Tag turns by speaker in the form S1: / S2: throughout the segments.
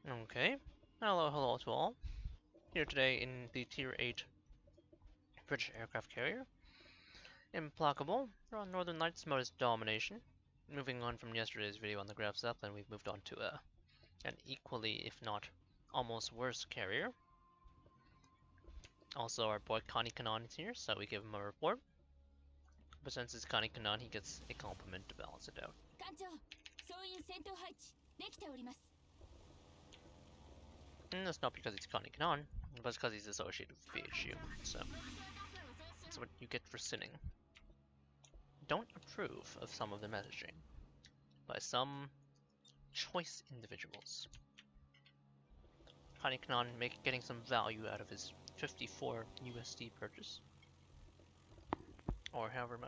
S1: Okay, hello to all. Here today in the Tier 8 British aircraft carrier, Implacable. We're on Northern Lights modus domination. Moving on from yesterday's video on the Graf Zeppelin, we've moved on to an equally, if not almost worse carrier. Also, our boy Khanekanan is here, so we give him a report. But since it's Khanekanan, he gets a compliment to balance it out. And that's not because he's Khanekanan, but it's because he's associated with VHU, so that's what you get for sinning. Don't approve of some of the messaging by some choice individuals. Khanekanan getting some value out of his 54 USD purchase, or however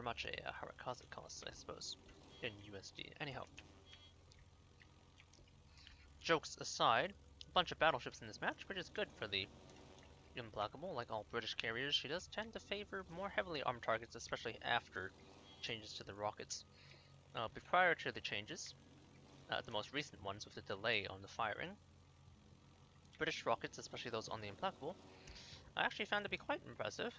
S1: much a Harakaza costs, I suppose, in USD. Anyhow, jokes aside, a bunch of battleships in this match, which is good for the Implacable. Like all British carriers, she does tend to favor more heavily armed targets, especially after changes to the rockets. But prior to the changes, the most recent ones with the delay on the firing, British rockets, especially those on the Implacable, I actually found to be quite impressive.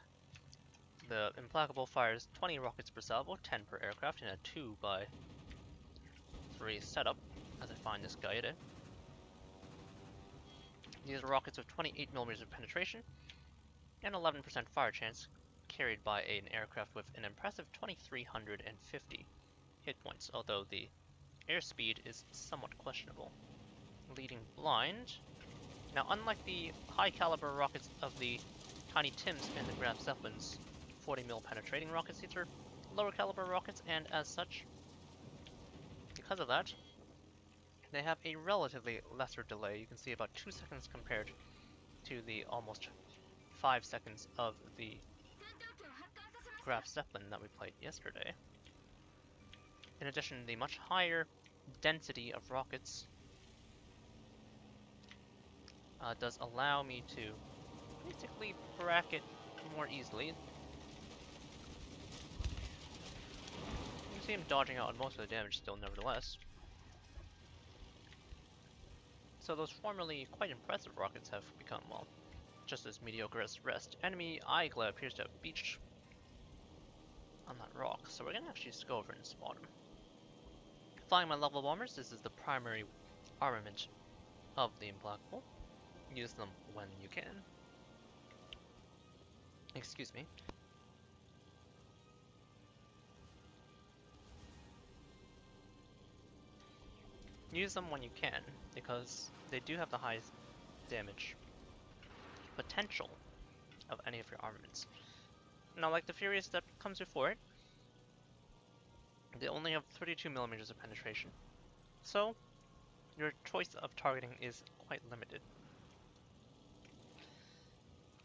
S1: The Implacable fires 20 rockets per salvo, 10 per aircraft, in a 2x3 setup, as I find this guided. These are rockets with 28mm of penetration and 11% fire chance, carried by an aircraft with an impressive 2350 hit points, although the airspeed is somewhat questionable. Leading blind. Now, unlike the high caliber rockets of the Tiny Tims and the Graf Zeppelin's 40mm penetrating rockets, these are lower caliber rockets, and as such, because of that, they have a relatively lesser delay. You can see about 2 seconds compared to the almost 5 seconds of the Graf Zeppelin that we played yesterday. In addition, the much higher density of rockets does allow me to basically bracket more easily. You can see him dodging out on most of the damage still, nevertheless. So those formerly quite impressive rockets have become, well, just as mediocre as the rest. Enemy Igla appears to have beached on that rock, so we're gonna actually just go over and spot him. Flying my level bombers, this is the primary armament of the Implacable. Use them when you can. Excuse me. Use them when you can, because they do have the highest damage potential of any of your armaments. Now, like the Furious that comes before it, they only have 32mm of penetration, so your choice of targeting is quite limited.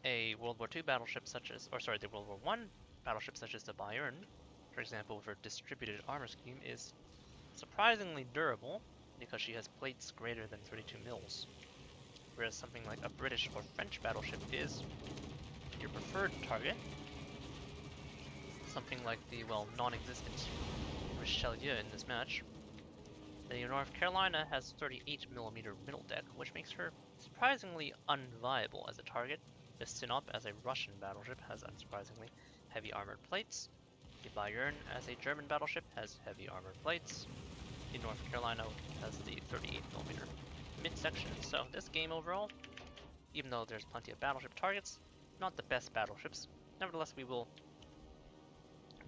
S1: A World War II battleship such as, the World War I battleship such as the Bayern, for example, with her distributed armor scheme, is surprisingly durable because she has plates greater than 32 mils, whereas something like a British or French battleship is your preferred target. Something like the, well, non-existent Richelieu in this match. The North Carolina has 38mm middle deck, which makes her surprisingly unviable as a target. The Sinop, as a Russian battleship, has unsurprisingly heavy armored plates. The Bayern, as a German battleship, has heavy armored plates. The North Carolina has the 38mm midsection. So this game overall, even though there's plenty of battleship targets, not the best battleships. Nevertheless, we will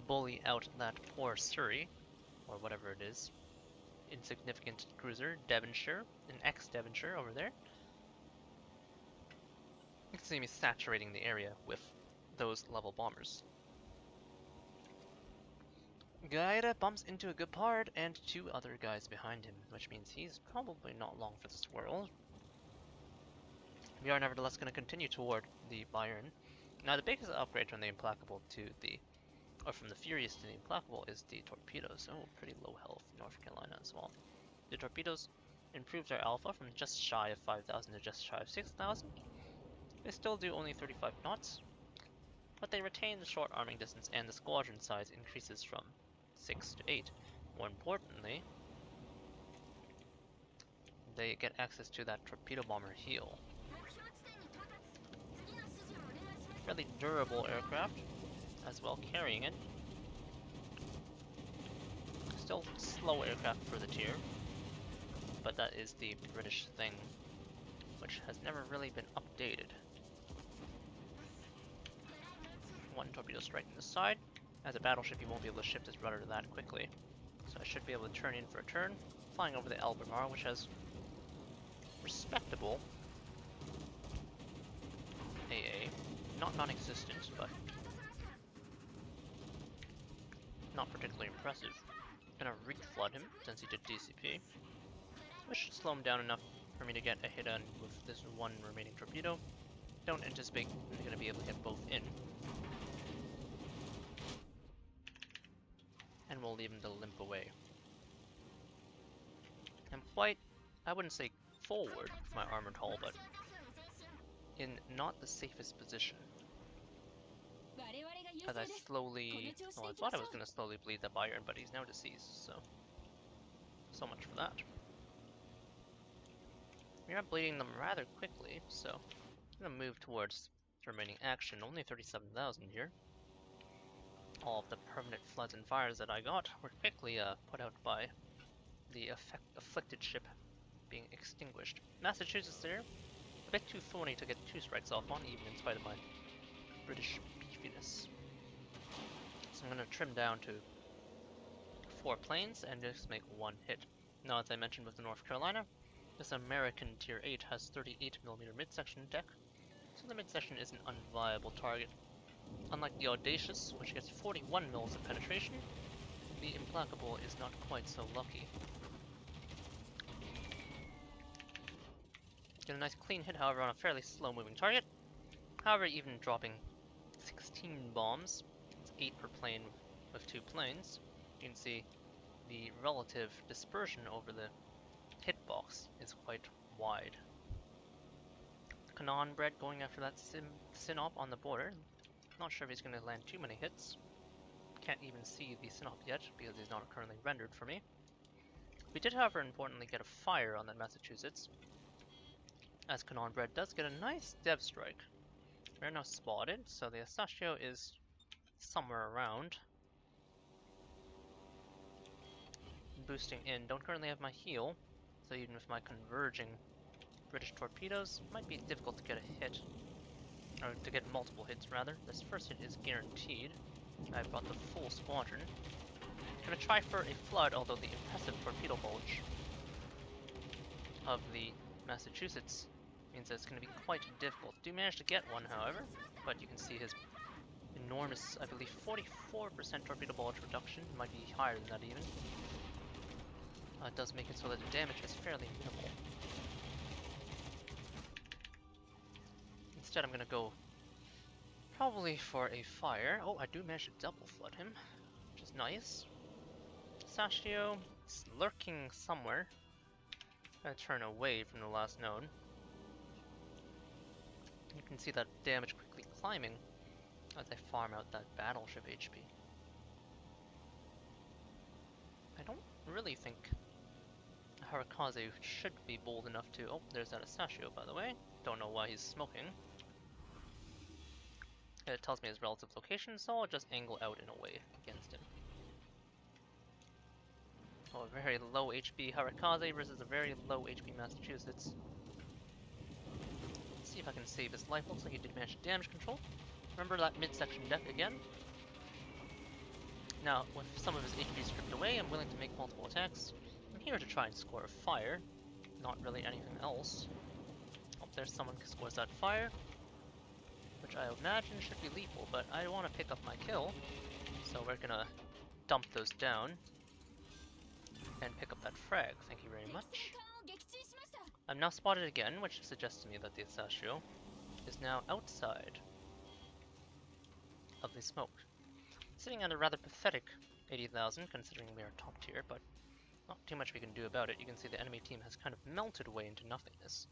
S1: bully out that poor Surrey, or whatever it is. Insignificant cruiser, Devonshire, an ex-Devonshire over there. You can see me saturating the area with those level bombers. Gaida bumps into a good part and 2 other guys behind him, which means he's probably not long for this world. We are nevertheless going to continue toward the Bayern. Now the biggest upgrade from the Implacable to the, or from the Furious to the Implacable, is the torpedoes. Oh, pretty low health North Carolina as well. The torpedoes improved their alpha from just shy of 5,000 to just shy of 6,000. They still do only 35 knots, but they retain the short arming distance and the squadron size increases from 6 to 8. More importantly, they get access to that torpedo bomber heel. Fairly durable aircraft, as well carrying it. Still slow aircraft for the tier, but that is the British thing, which has never really been updated. One torpedo striking the side. As a battleship, you won't be able to shift his rudder that quickly. So I should be able to turn in for a turn, flying over the Albemarle, which has respectable AA. Not non-existent, but not particularly impressive. Gonna reflood him, since he did DCP. Which should slow him down enough for me to get a hit on with this one remaining torpedo. Don't anticipate we're gonna be able to get both in. And we'll leave him to limp away. I'm quite, I wouldn't say forward with my armored hull, but in not the safest position. As I slowly, well, I thought I was going to slowly bleed the Byron, but he's now deceased, so much for that. We are bleeding them rather quickly, so I'm going to move towards the remaining action. Only 37,000 here. All of the permanent floods and fires that I got were quickly put out by the afflicted ship being extinguished. Massachusetts there, a bit too thorny to get 2 strikes off on, even in spite of my British beefiness. So I'm going to trim down to 4 planes and just make 1 hit. Now, as I mentioned with the North Carolina, this American Tier 8 has 38mm midsection deck, so the midsection is an unviable target. Unlike the Audacious, which gets 41 mils of penetration, the Implacable is not quite so lucky. Get a nice clean hit, however, on a fairly slow-moving target. However, even dropping 16 bombs, it's 8 per plane with 2 planes, you can see the relative dispersion over the hitbox is quite wide. Khanekanan bred going after that Sinop on the border. Not sure if he's going to land too many hits. Can't even see the Sinop yet because he's not currently rendered for me. We did, however, importantly get a fire on that Massachusetts, as Khanekanan bred does get a nice dev strike. We're now spotted, so the Asashio is somewhere around. Boosting in, don't currently have my heel, so even with my converging British torpedoes, it might be difficult to get a hit, or to get multiple hits rather. This first hit is guaranteed. I've brought the full squadron. Gonna try for a flood, although the impressive torpedo bulge of the Massachusetts means that it's going to be quite difficult. Do manage to get one, however, but you can see his enormous, I believe 44% torpedo bulge reduction, might be higher than that even. It does make it so that the damage is fairly minimal. Instead I'm going to go probably for a fire. Oh, I do manage to double flood him, which is nice. Sashio is lurking somewhere. I'm going to turn away from the last node. You can see that damage quickly climbing as I farm out that battleship HP. I don't really think Harakaze should be bold enough to... Oh, there's that Asashio, by the way. Don't know why he's smoking. It tells me his relative location, so I'll just angle out in a way against him. Oh, a very low HP Harakaze versus a very low HP Massachusetts. Let's see if I can save his life. Looks like he did manage damage control. Remember that midsection deck again? Now, with some of his HP stripped away, I'm willing to make multiple attacks. I'm here to try and score a fire, not really anything else. Oh, there's someone who scores that fire, which I imagine should be lethal, but I want to pick up my kill, so we're gonna dump those down and pick up that frag. Thank you very much. I'm now spotted again, which suggests to me that the Asashio is now outside of the smoke. Sitting at a rather pathetic 80,000, considering we are top tier, but not too much we can do about it. You can see the enemy team has kind of melted away into nothingness.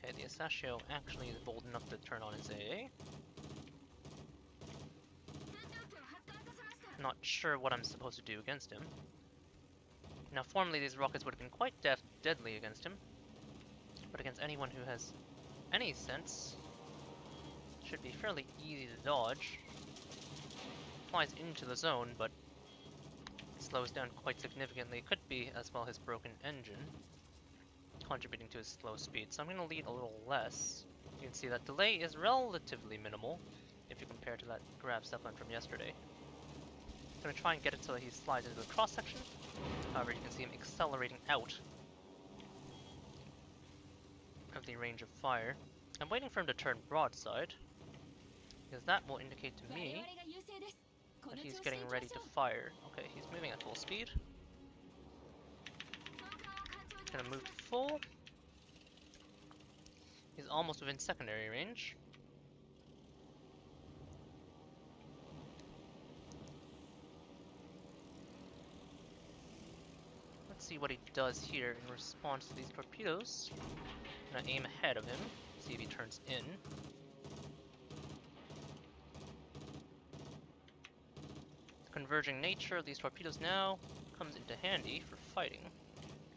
S1: Okay, the Asashio actually is bold enough to turn on his AA. Not sure what I'm supposed to do against him. Now, formerly these rockets would have been quite deadly against him, but against anyone who has any sense, should be fairly easy to dodge. Flies into the zone, but slows down quite significantly. Could be as well his broken engine, contributing to his slow speed. So I'm going to lead a little less. You can see that delay is relatively minimal if you compare to that Graf Zeppelin from yesterday. I'm going to try and get it so that he slides into the cross section. However, you can see him accelerating out of the range of fire. I'm waiting for him to turn broadside, because that will indicate to me that he's getting ready to fire. Okay, he's moving at full speed. Gonna move to full. He's almost within secondary range. Let's see what he does here in response to these torpedoes. I'm gonna aim ahead of him, see if he turns in. The converging nature of these torpedoes now comes into handy for fighting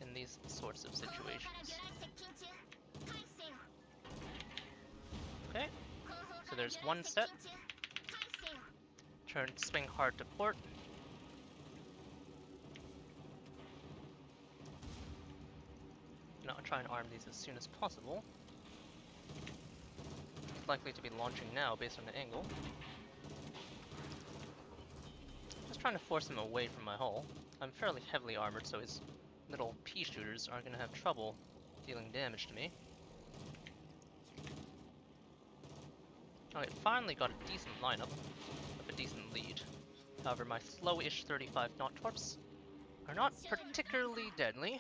S1: in these sorts of situations. Okay, so there's one set. Swing hard to port. Now try and arm these as soon as possible. It's likely to be launching now based on the angle. Just trying to force him away from my hull. I'm fairly heavily armored, so his little pea shooters are going to have trouble dealing damage to me. Okay, finally got a decent lineup with a decent lead. However, my slow-ish 35 knot torps are not particularly deadly.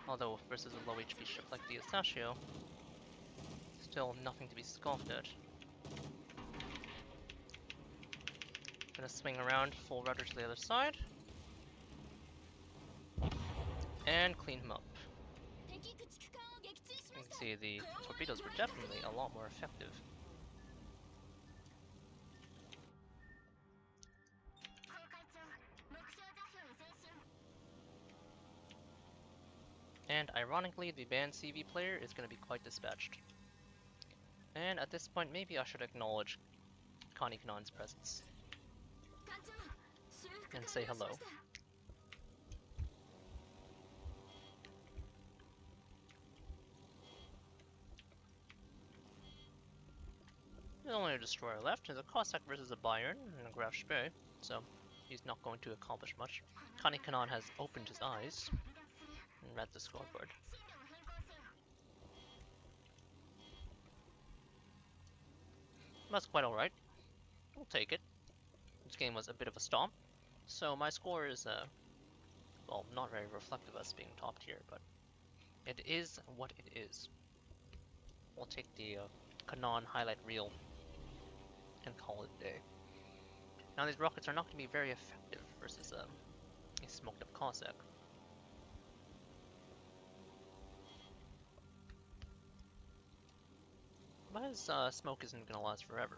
S1: Although, versus a low HP ship like the Asashio, still nothing to be scoffed at. Gonna swing around full rudder to the other side. And clean him up. You can see the torpedoes were definitely a lot more effective. And ironically, the banned CV player is going to be quite dispatched. And at this point, maybe I should acknowledge Khanekanan's presence and say hello. There's only a destroyer left. There's a Cossack versus a Bayern and a Graf Zeppelin, so he's not going to accomplish much. Khanekanan has opened his eyes and read the scoreboard. That's quite alright. We'll take it. This game was a bit of a stomp, so my score is, well, not very reflective of us being top tier, but it is what it is. We'll take the Kanan highlight reel and call it a day. Now these rockets are not going to be very effective versus a smoked up Cossack. But his smoke isn't going to last forever.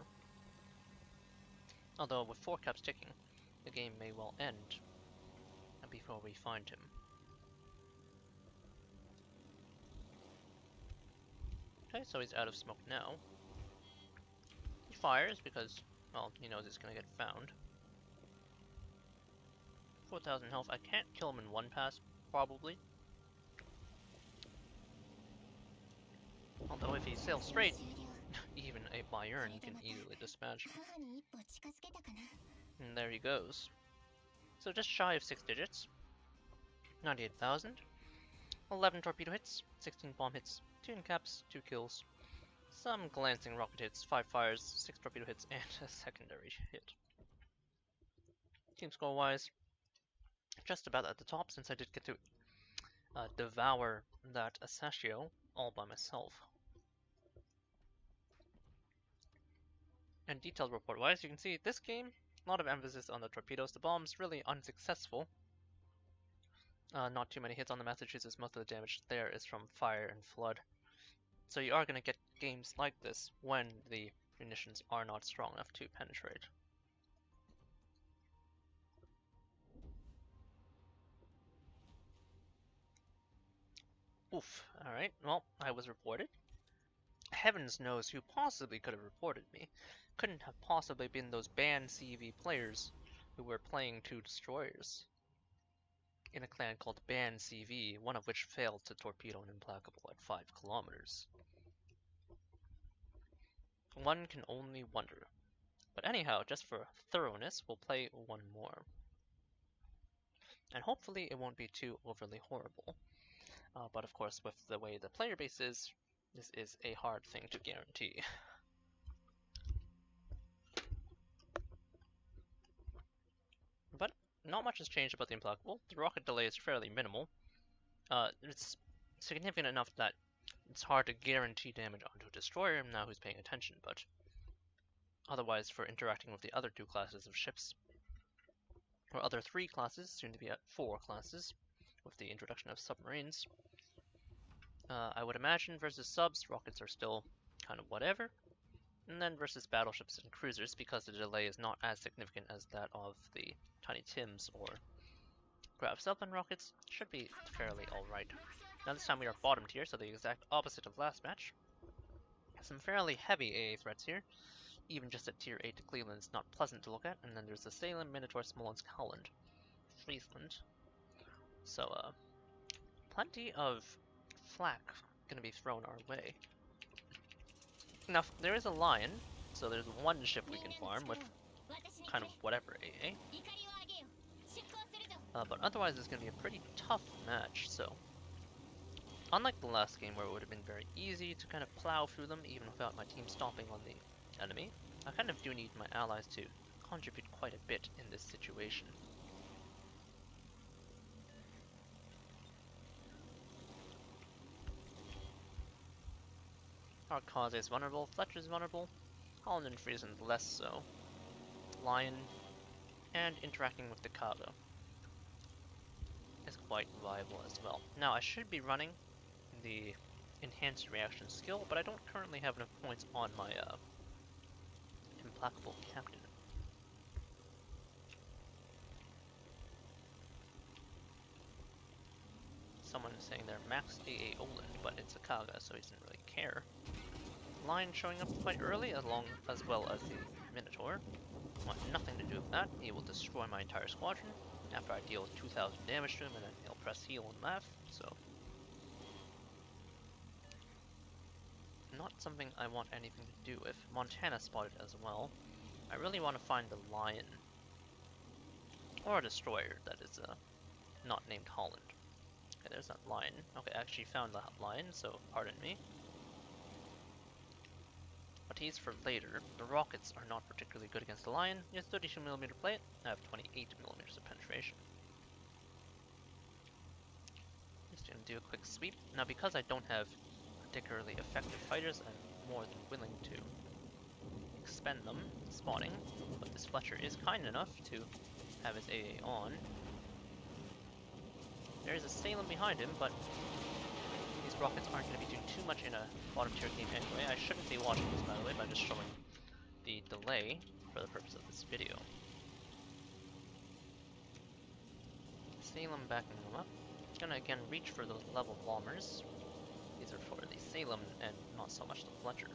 S1: Although with 4 caps ticking, the game may well end before we find him. Okay, so he's out of smoke now. He fires because, well, he knows he's going to get found. 4,000 health. I can't kill him in one pass, probably. Although if he sails straight, even a Bayern can easily dispatch him. And there he goes. So just shy of 6 digits. 98,000. 11 torpedo hits, 16 bomb hits, 2 caps, 2 kills, some glancing rocket hits, 5 fires, 6 torpedo hits, and a secondary hit. Team score wise, just about at the top, since I did get to devour that Asashio all by myself. And detailed report wise, you can see this game, a lot of emphasis on the torpedoes. The bombs really unsuccessful. Not too many hits on the Massachusetts. Most of the damage there is from fire and flood. So you are going to get games like this when the munitions are not strong enough to penetrate. Oof. Alright, well, I was reported. Heavens knows who possibly could have reported me. Couldn't have possibly been those banned CV players who were playing two destroyers in a clan called Ban CV, one of which failed to torpedo an Implacable at 5 kilometers. One can only wonder. But anyhow, just for thoroughness, we'll play one more. And hopefully it won't be too overly horrible. But of course, with the way the player base is, this is a hard thing to guarantee. But not much has changed about the Implacable. The rocket delay is fairly minimal. It's significant enough that it's hard to guarantee damage onto a destroyer now who's paying attention, but otherwise for interacting with the other two classes of ships, or other 3 classes, soon to be at 4 classes, with the introduction of submarines, I would imagine versus subs, rockets are still kind of whatever, and then versus battleships and cruisers, because the delay is not as significant as that of the Tiny Tims or Graf Zeppelin rockets, should be fairly alright. Now this time we are bottom tier, so the exact opposite of last match. Some fairly heavy AA threats here. Even just at tier 8 Cleveland is not pleasant to look at, and then there's the Salem, Minotaur, Smolensk, Holland, Friesland. So, plenty of flak gonna be thrown our way. Now, there is a lion, so there's one ship we can farm with kind of whatever AA. But otherwise it's gonna be a pretty tough match, so unlike the last game where it would have been very easy to kind of plow through them even without my team stomping on the enemy, I kind of do need my allies to contribute quite a bit in this situation. Our cause is vulnerable, Fletcher's vulnerable, Holland and Friesland less so. Lion and interacting with the cargo is quite viable as well. Now I should be running the enhanced reaction skill, but I don't currently have enough points on my Implacable captain. Someone is saying they're max AA Olin, but it's a Kaga, so he doesn't really care. Lion showing up quite early, as well as the Minotaur. Want nothing to do with that. He will destroy my entire squadron after I deal 2,000 damage to him, and then he'll press heal and laugh. So, not something I want anything to do with. Montana spotted as well. I really want to find the Lion or a destroyer that is not named Holland. Okay, there's that Lion. Okay, I actually found that Lion, so pardon me. But he's for later. The rockets are not particularly good against the Lion. He has 32mm plate. I have 28mm of penetration. Just gonna do a quick sweep. Now, because I don't have particularly effective fighters, I'm more than willing to expend them spawning. But this Fletcher is kind enough to have his AA on. There's a Salem behind him, but these rockets aren't going to be doing too much in a bottom tier game anyway. I shouldn't be watching this, by the way, but I'm just showing the delay for the purpose of this video. Salem backing them up. Gonna again reach for those level bombers. These are for the Salem and not so much the Fletcher.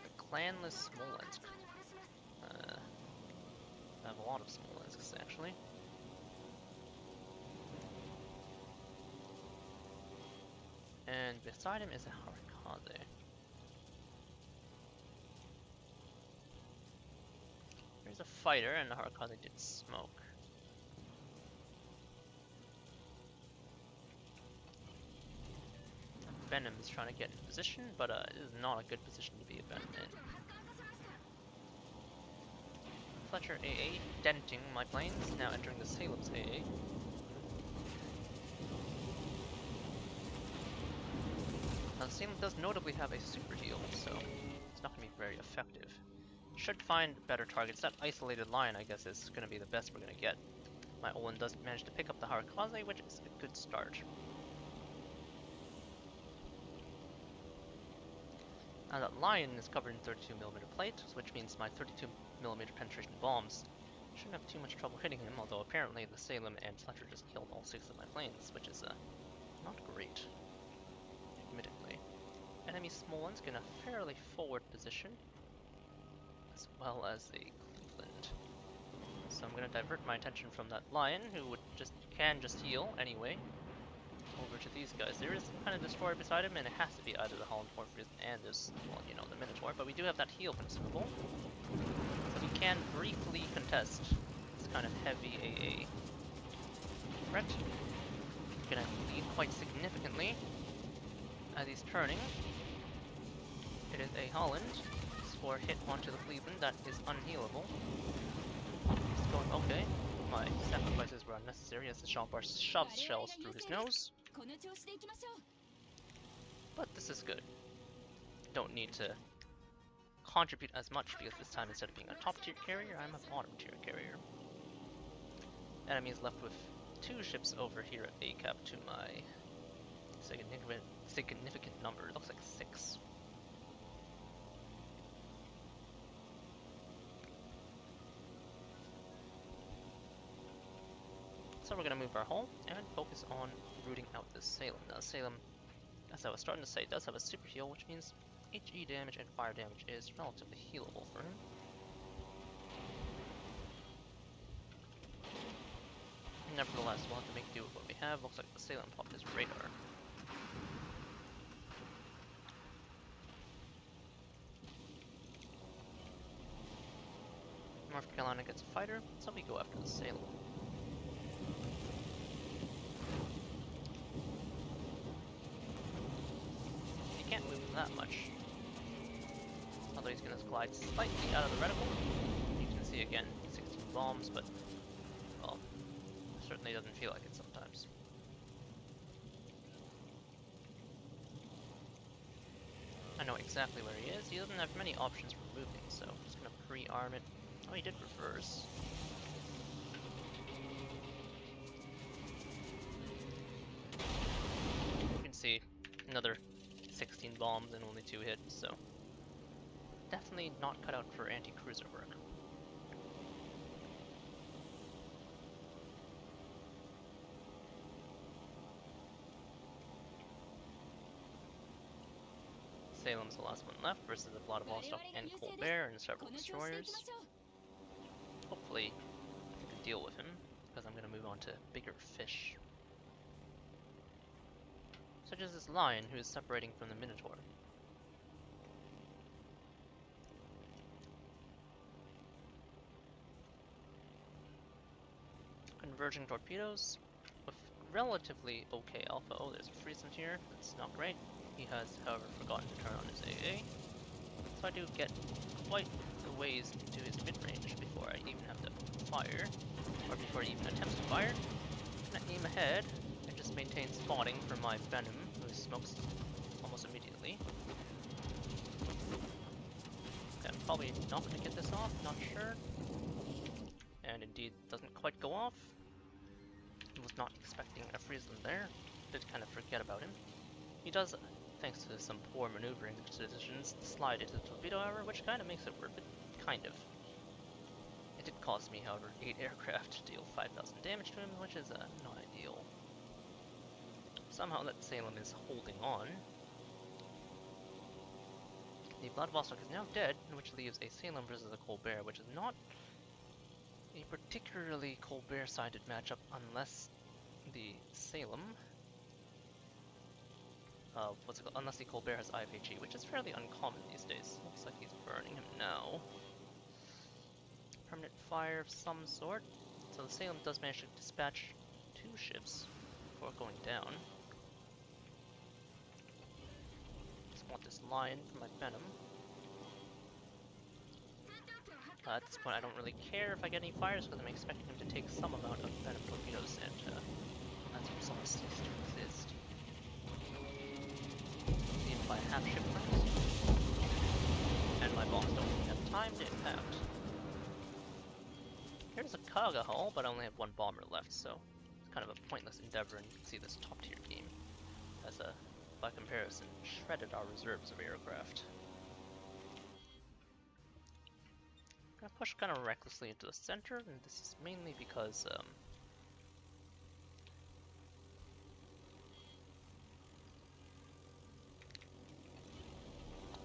S1: The clanless Smolensk. I have a lot of Smolensks actually. And beside him is a Harikaze. There's a fighter, and the Harikaze did smoke. Venom is trying to get in position, but it is not a good position to be a Venom in. Fletcher AA denting my planes, now entering the Salem's AA. Now the Salem does notably have a super heal, so it's not going to be very effective. Should find better targets. That isolated Lion, I guess, is going to be the best we're going to get. My Olin does manage to pick up the Harikaze, which is a good start. Now that Lion is covered in 32mm plate, which means my 32mm penetration bombs Shouldn't have too much trouble hitting him, although apparently the Salem and Fletcher just killed all 6 of my planes, which is not great, admittedly. Enemy small one's in a fairly forward position, as well as a Cleveland. So I'm going to divert my attention from that Lion, who can just heal anyway, over to these guys. There is some kind of destroyer beside him, and it has to be either the Holland Morpheus and this, well, you know, the Minotaur, but we do have that heal consumable. So we can briefly contest this kind of heavy AA threat. We're gonna lead quite significantly as he's turning. It is a Holland. For hit onto the Cleveland that is unhealable. He's going okay. My sacrifices were unnecessary as the Shopper shoves shells through his nose. But this is good. Don't need to contribute as much because this time instead of being a top tier carrier, I'm a bottom tier carrier. Enemy is left with 2 ships over here at ACAP to my significant number. It looks like 6. So we're going to move our hull and focus on rooting out this Salem. Now Salem, as I was starting to say, does have a super heal, which means HE damage and fire damage is relatively healable for him. Nevertheless, we'll have to make do with what we have. Looks like the Salem popped his radar. North Carolina gets a fighter, so we go after the Salem. He can't move that much. Although he's going to glide slightly out of the reticle. You can see again, 16 bombs, but, well, certainly doesn't feel like it sometimes. I know exactly where he is. He doesn't have many options for moving, so I'm just going to pre-arm it. Oh, he did reverse. You can see another 16 bombs and only 2 hits, so definitely not cut out for anti-cruiser work. Salem's the last one left versus the Vladivostok and Colbert and several destroyers. Hopefully I can deal with him, because I'm going to move on to bigger fish. Such as this Lion who is separating from the Minotaur. Converging torpedoes with relatively okay alpha. Oh, there's a Friesland here. That's not great. He has, however, forgotten to turn on his AA. So I do get quite a ways into his mid-range before I even have to fire, or before he even attempts to fire. I'm gonna aim ahead and just maintain spotting for my Venom, who smokes almost immediately. Okay, I'm probably not gonna get this off, not sure. And indeed, doesn't quite go off. Was not expecting a Friesland there. Did kind of forget about him. He does, thanks to some poor maneuvering decisions, slide into the torpedo, however, which kind of makes it worth it. Kind of. It did cost me, however, 8 aircraft to deal 5,000 damage to him, which is not ideal. Somehow that Salem is holding on. The Vladivostok is now dead, which leaves a Salem versus a Colbert, which is not a particularly Colbert-sided matchup unless the Salem, unless the Colbert has IFHE, which is fairly uncommon these days. Looks like he's burning him now. Permanent fire of some sort. So the Salem does manage to dispatch 2 ships before going down. Spot this Lion for my Venom. At this point I don't really care if I get any fires because I'm expecting him to take some amount of Venom torpedoes and as a result cease to exist. Even by half ship first. And my bombs don't have time to impact. Here's a Kaga hull, but I only have 1 bomber left, so it's kind of a pointless endeavor, and you can see this top tier team has, by comparison, shredded our reserves of aircraft. I'm gonna push kind of recklessly into the center, and this is mainly because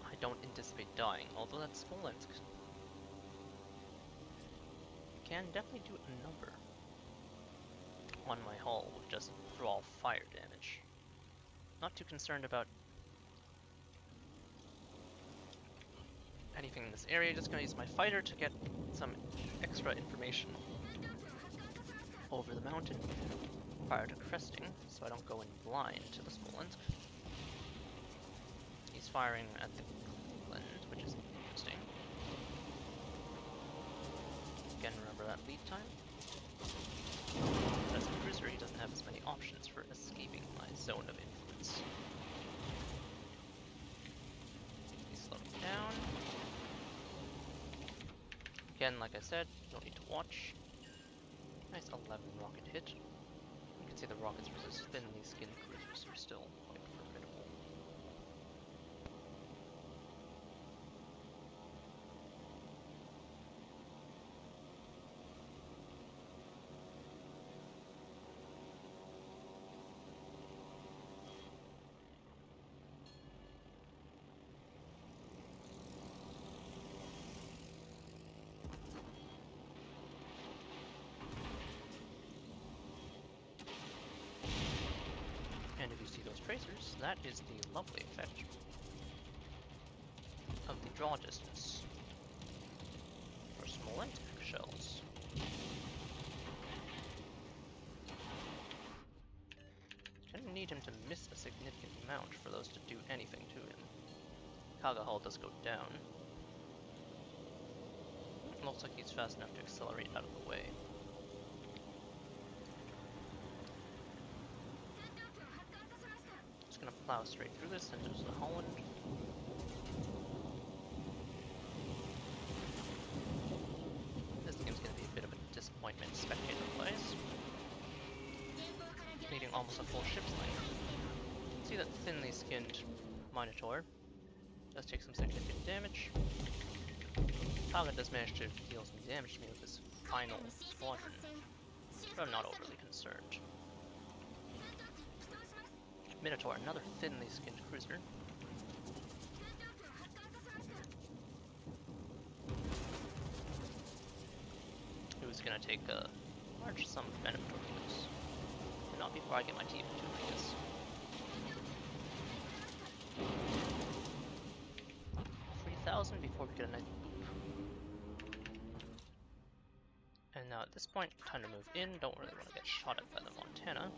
S1: I don't anticipate dying, although that Smolensk can definitely do a number on my hull with just raw fire damage. Not too concerned about anything in this area, just gonna use my fighter to get some extra information over the mountain prior to cresting, so I don't go in blind to the Smolensk. He's firing at the Cleveland, which is interesting. Again, remember that lead time. As a cruiser, he doesn't have as many options for escaping my zone of influence. He's slowing down. Again, like I said, you don't need to watch. Nice 11 rocket hit. You can see the rockets versus thinly skinned cruisers are still quite formidable. And if you see those tracers, that is the lovely effect of the draw distance for Smolensk shells. Gonna need him to miss a significant amount for those to do anything to him. Cargo hull does go down. Looks like he's fast enough to accelerate out of the way. Just gonna plow straight through this into the Holland. This game's gonna be a bit of a disappointment spectator-wise. Needing almost a full ship's length. See that thinly skinned Minotaur does take some significant damage. Kaga does manage to deal some damage to me with his final squadron, but I'm not overly concerned. Minotaur, another thinly skinned cruiser. Who's gonna take a large sum of benefit over this. And not before I get my team into I guess. 3,000 before we get a nice boop. And now at this point, time to move in. Don't really want to get shot at by the Montana.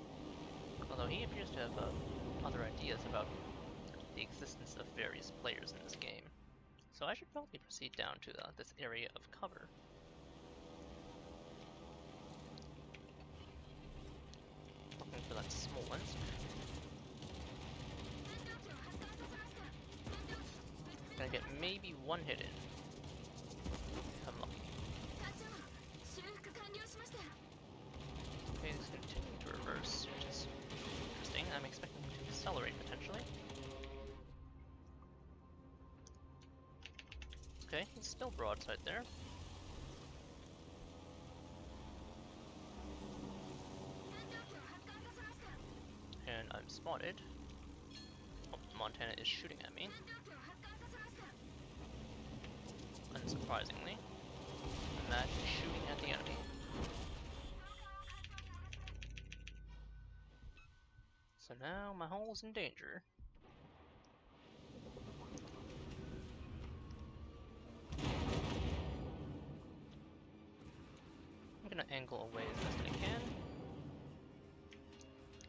S1: Although he appears to have other ideas about the existence of various players in this game. So I should probably proceed down to this area of cover. Looking for that Smolensk. Gonna get maybe one hit in. If I'm lucky. Okay, he's continuing to reverse, which is interesting. I'm expecting him to accelerate potentially. Okay, he's still broadside there. And I'm spotted. Oh, Montana is shooting at me. Unsurprisingly. And that is shooting at the enemy. So now my hull's in danger. I'm gonna angle away as best I can.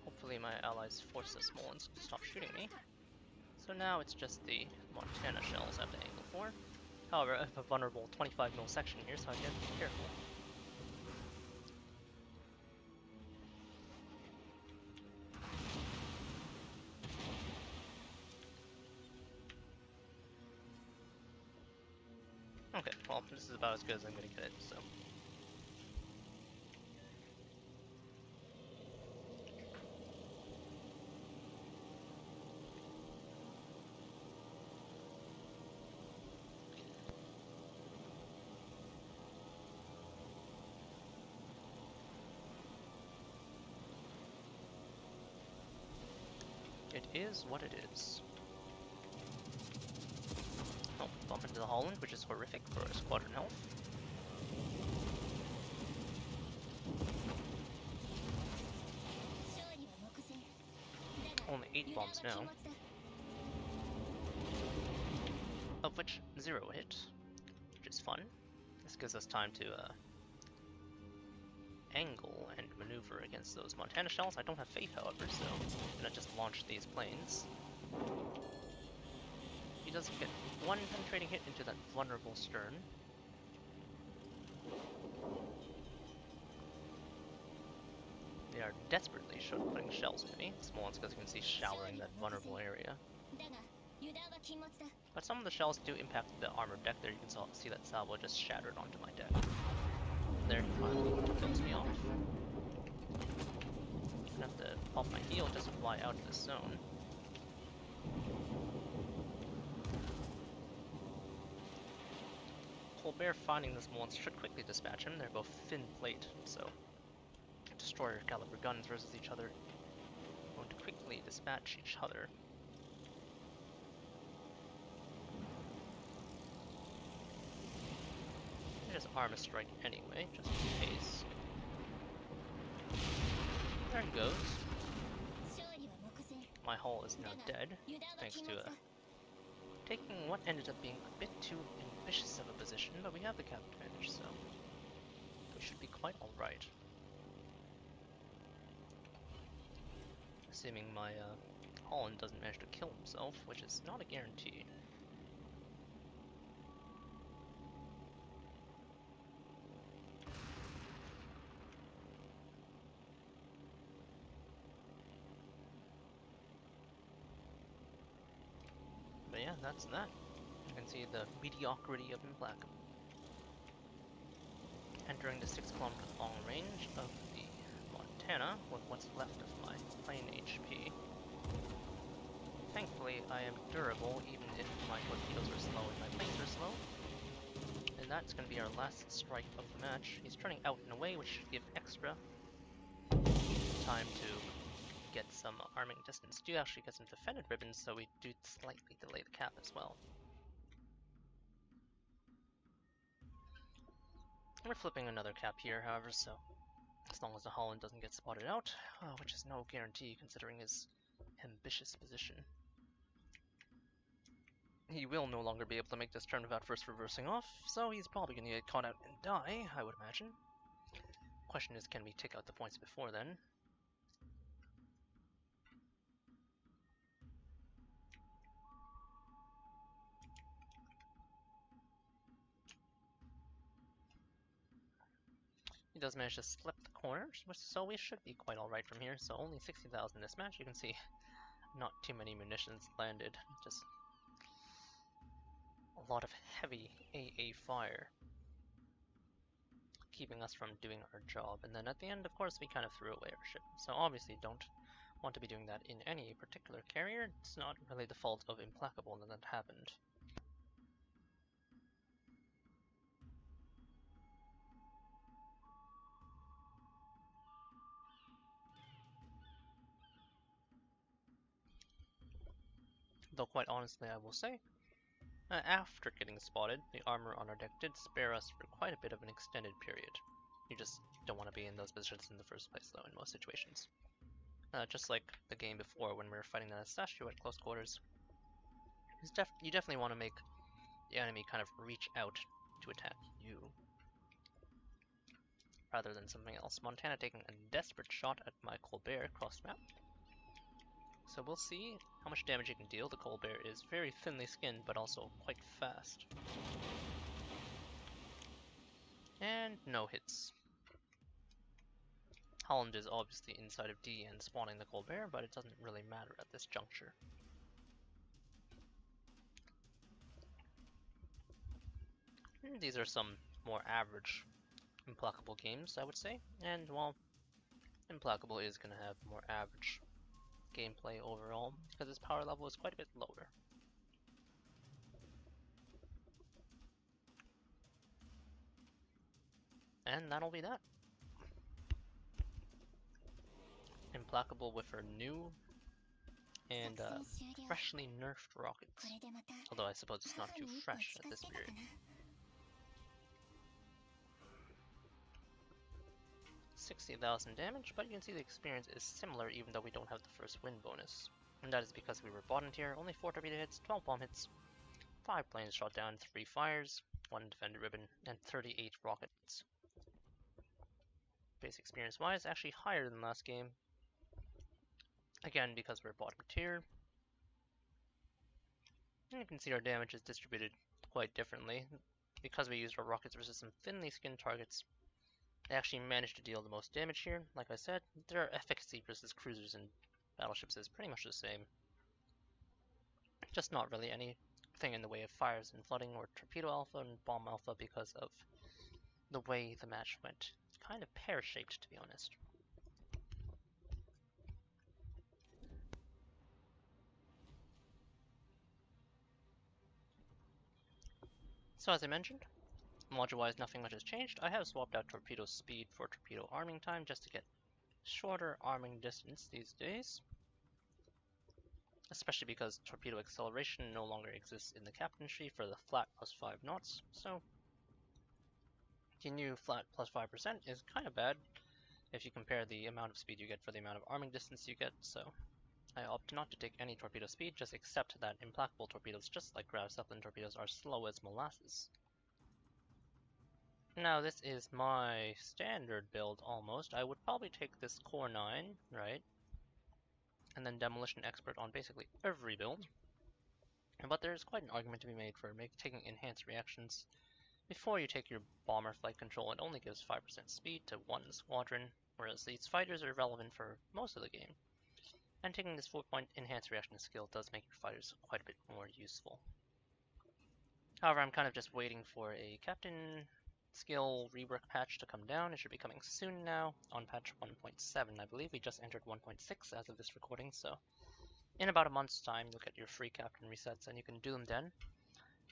S1: Hopefully my allies force the Smolensk to stop shooting me. So now it's just the Montana shells I have to angle for. However, I have a vulnerable 25 mil section here, so I have to be careful. Okay, well, this is about as good as I'm gonna get it, so. is what it is. Oh, bump into the Holland, which is horrific for a squadron health. Only 8 bombs now, of which 0 hit, which is fun. This gives us time to angle and maneuver against those Montana shells. I don't have faith, however, so I'm gonna just launch these planes. He does get one penetrating hit into that vulnerable stern. They are desperately putting shells into me. Smolensk, as you can see, showering that vulnerable area. But some of the shells do impact the armored deck there. You can see that salvo just shattered onto my deck. There, he finally kills me off. I have to pop my heal just to fly out of this zone. Colbert finding this Smolensk should quickly dispatch him. They're both thin plate, so destroyer caliber guns versus each other. Going to quickly dispatch each other. I just arm a strike anyway, just in case. There he goes. My hull is now dead, thanks to taking what ended up being a bit too ambitious of a position, but we have the cap advantage, so we should be quite alright. Assuming my Holland doesn't manage to kill himself, which is not a guarantee. But yeah, that's that. You can see the mediocrity of Implacable. Entering the 6 kilometer long range of the Montana with what's left of my plane HP. Thankfully, I am durable even if my torpedoes are slow and my planes are slow. And that's going to be our last strike of the match. He's turning out in a way which should give extra time to get some arming distance. Do actually get some defended ribbons, so we do slightly delay the cap as well. We're flipping another cap here, however, so as long as the Holland doesn't get spotted out, which is no guarantee considering his ambitious position. He will no longer be able to make this turn without first reversing off, so he's probably going to get caught out and die, I would imagine. Question is, can we take out the points before then? He does manage to slip the corners, so we should be quite alright from here. So only 60,000 in this match. You can see not too many munitions landed, just a lot of heavy AA fire, keeping us from doing our job. And then at the end, of course, we kind of threw away our ship. So obviously don't want to be doing that in any particular carrier. It's not really the fault of Implacable that that happened. Though quite honestly, I will say, after getting spotted, the armor on our deck did spare us for quite a bit of an extended period. You just don't want to be in those positions in the first place, though, in most situations. Just like the game before when we were fighting that statue at close quarters. You definitely want to make the enemy kind of reach out to attack you, rather than something else. Montana taking a desperate shot at my Colbert across map. So we'll see how much damage he can deal. The Colbert is very thinly skinned, but also quite fast. And no hits. Holland is obviously inside of D and spawning the Colbert, but it doesn't really matter at this juncture. These are some more average Implacable games, I would say, and well, Implacable is going to have more average gameplay overall, because his power level is quite a bit lower. And that'll be that. Implacable with her new and freshly nerfed rockets. Although I suppose it's not too fresh at this period. 60,000 damage, but you can see the experience is similar even though we don't have the first win bonus. And that is because we were bottom tier, only 4 torpedo hits, 12 bomb hits, 5 planes shot down, 3 fires, 1 defender ribbon, and 38 rockets. Base experience wise, actually higher than last game. Again, because we're bottom tier. And you can see our damage is distributed quite differently. Because we used our rockets versus some thinly skinned targets, they actually managed to deal the most damage here. Like I said, their efficacy versus cruisers and battleships is pretty much the same. Just not really anything in the way of fires and flooding or torpedo alpha and bomb alpha because of the way the match went. Kind of pear-shaped, to be honest. So as I mentioned, module-wise nothing much has changed. I have swapped out torpedo speed for torpedo arming time just to get shorter arming distance these days. Especially because torpedo acceleration no longer exists in the captain tree for the flat plus 5 knots, so the new flat plus 5% is kind of bad if you compare the amount of speed you get for the amount of arming distance you get, so I opt not to take any torpedo speed, just accept that Implacable torpedoes, just like Graf Zeppelin torpedoes, are slow as molasses. Now this is my standard build almost. I would probably take this Core 9, right? And then Demolition Expert on basically every build. But there's quite an argument to be made for taking enhanced reactions. Before you take your bomber flight control, it only gives 5% speed to one squadron, whereas these fighters are relevant for most of the game. And taking this 4-point enhanced reaction skill does make your fighters quite a bit more useful. However, I'm kind of just waiting for a captain skill rework patch to come down. It should be coming soon now, on patch 1.7, I believe. We just entered 1.6 as of this recording, so in about a month's time you'll get your free captain resets and you can do them then.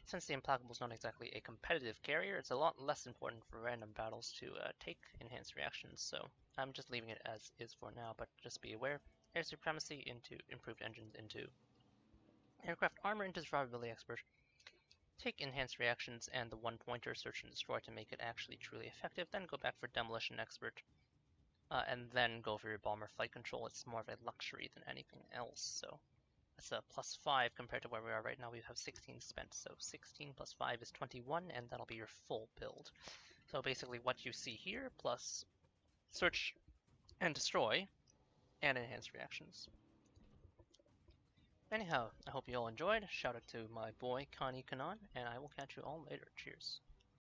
S1: Since the Implacable is not exactly a competitive carrier, it's a lot less important for random battles to take enhanced reactions, so I'm just leaving it as is for now, but just be aware. Air Supremacy into Improved Engines into Aircraft Armor into Survivability Expert. Take Enhanced Reactions and the 1-pointer Search and Destroy to make it actually truly effective, then go back for Demolition Expert, and then go for your Bomber Flight Control. It's more of a luxury than anything else, so that's a plus 5 compared to where we are right now. We have 16 spent, so 16 plus 5 is 21, and that'll be your full build. So basically what you see here, plus Search and Destroy, and Enhanced Reactions. Anyhow, I hope you all enjoyed. Shout out to my boy Khanekanan, and I will catch you all later. Cheers.